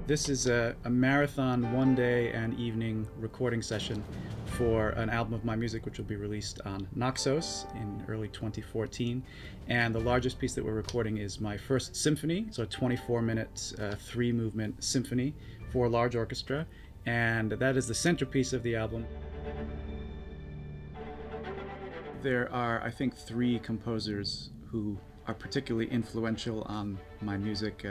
This is a marathon one-day and evening recording session for an album of my music which will be released on Naxos in early 2014. And the largest piece that we're recording is my first symphony, so a 24-minute, three-movement symphony for large orchestra. And that is the centerpiece of the album. There are, I think, three composers who are particularly influential on my music,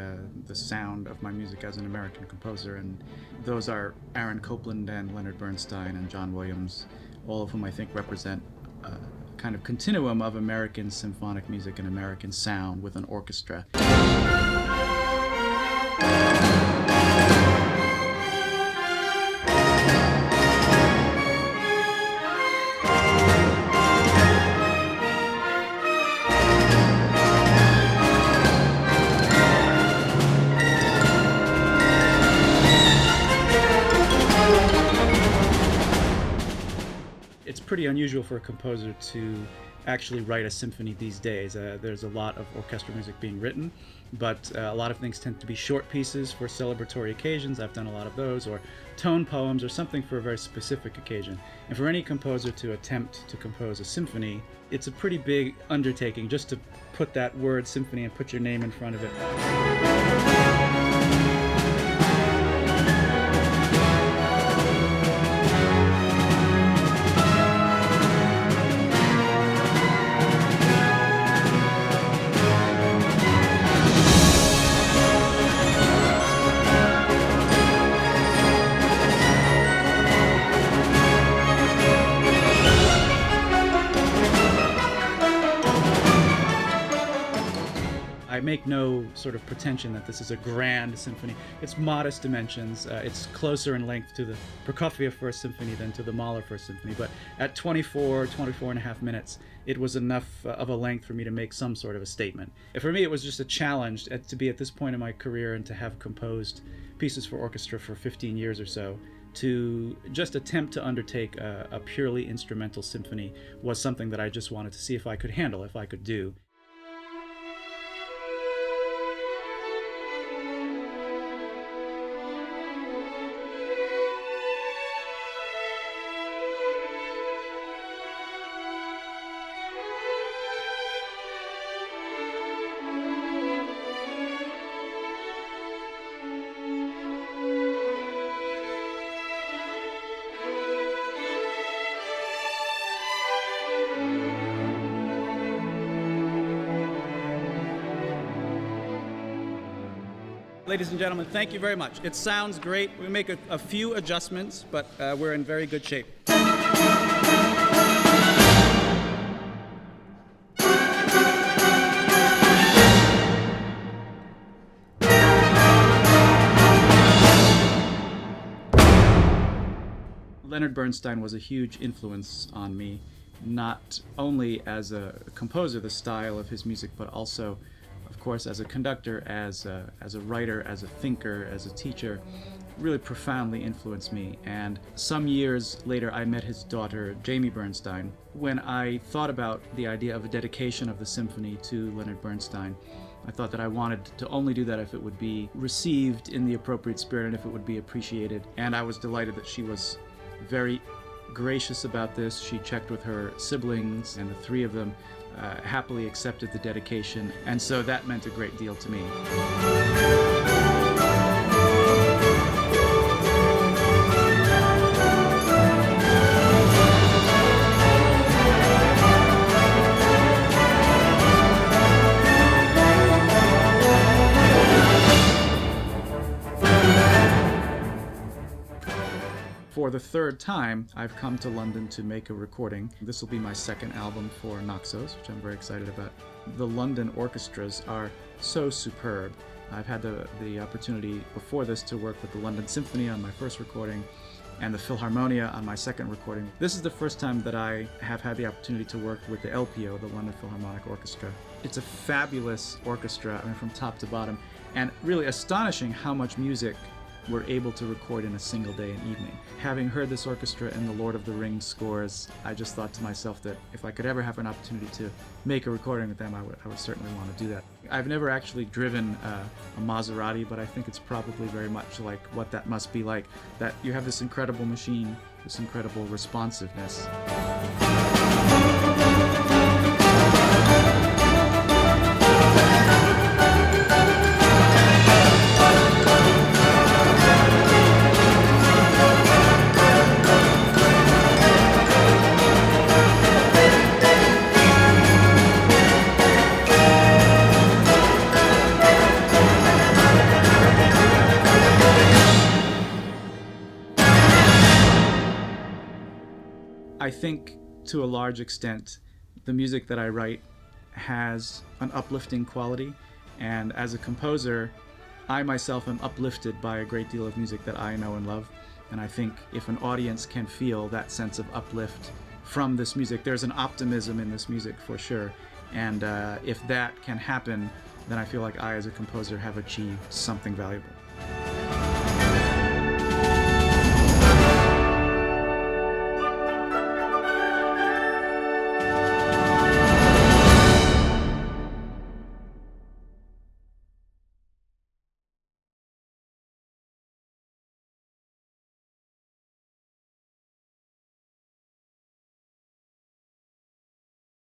the sound of my music as an American composer, and those are Aaron Copland and Leonard Bernstein and John Williams, all of whom I think represent a kind of continuum of American symphonic music and American sound with an orchestra. It's pretty unusual for a composer to actually write a symphony these days. There's a lot of orchestral music being written, but a lot of things tend to be short pieces for celebratory occasions. I've done a lot of those, or tone poems, or something for a very specific occasion. And for any composer to attempt to compose a symphony, it's a pretty big undertaking just to put that word symphony and put your name in front of it. I make no sort of pretension that this is a grand symphony. It's modest dimensions. It's closer in length to the Prokofiev First Symphony than to the Mahler First Symphony. But at 24 and a half minutes, it was enough of a length for me to make some sort of a statement. For me, it was just a challenge to be at this point in my career and to have composed pieces for orchestra for 15 years or so. To just attempt to undertake a purely instrumental symphony was something that I just wanted to see if I could handle, if I could do. Ladies and gentlemen, thank you very much. It sounds great. We make a few adjustments, but we're in very good shape. Leonard Bernstein was a huge influence on me, not only as a composer, the style of his music, but also, of course, as a conductor, as a writer, as a thinker, as a teacher. Really profoundly influenced me. And some years later, I met his daughter, Jamie Bernstein. When I thought about the idea of a dedication of the symphony to Leonard Bernstein, I thought that I wanted to only do that if it would be received in the appropriate spirit and if it would be appreciated. And I was delighted that she was very gracious about this. She checked with her siblings, and the three of them happily accepted the dedication, and so that meant a great deal to me. For the third time, I've come to London to make a recording. This will be my second album for Naxos, which I'm very excited about. The London orchestras are so superb. I've had the opportunity before this to work with the London Symphony on my first recording and the Philharmonia on my second recording. This is the first time that I have had the opportunity to work with the LPO, the London Philharmonic Orchestra. It's a fabulous orchestra, I mean, from top to bottom, and really astonishing how much music were able to record in a single day and evening. Having heard this orchestra in the Lord of the Rings scores, I just thought to myself that if I could ever have an opportunity to make a recording with them, I would certainly want to do that. I've never actually driven a Maserati, but I think it's probably very much like what that must be like, that you have this incredible machine, this incredible responsiveness. I think, to a large extent, the music that I write has an uplifting quality, and as a composer, I myself am uplifted by a great deal of music that I know and love, and I think if an audience can feel that sense of uplift from this music, there's an optimism in this music for sure, and if that can happen, then I feel like I, as a composer, have achieved something valuable.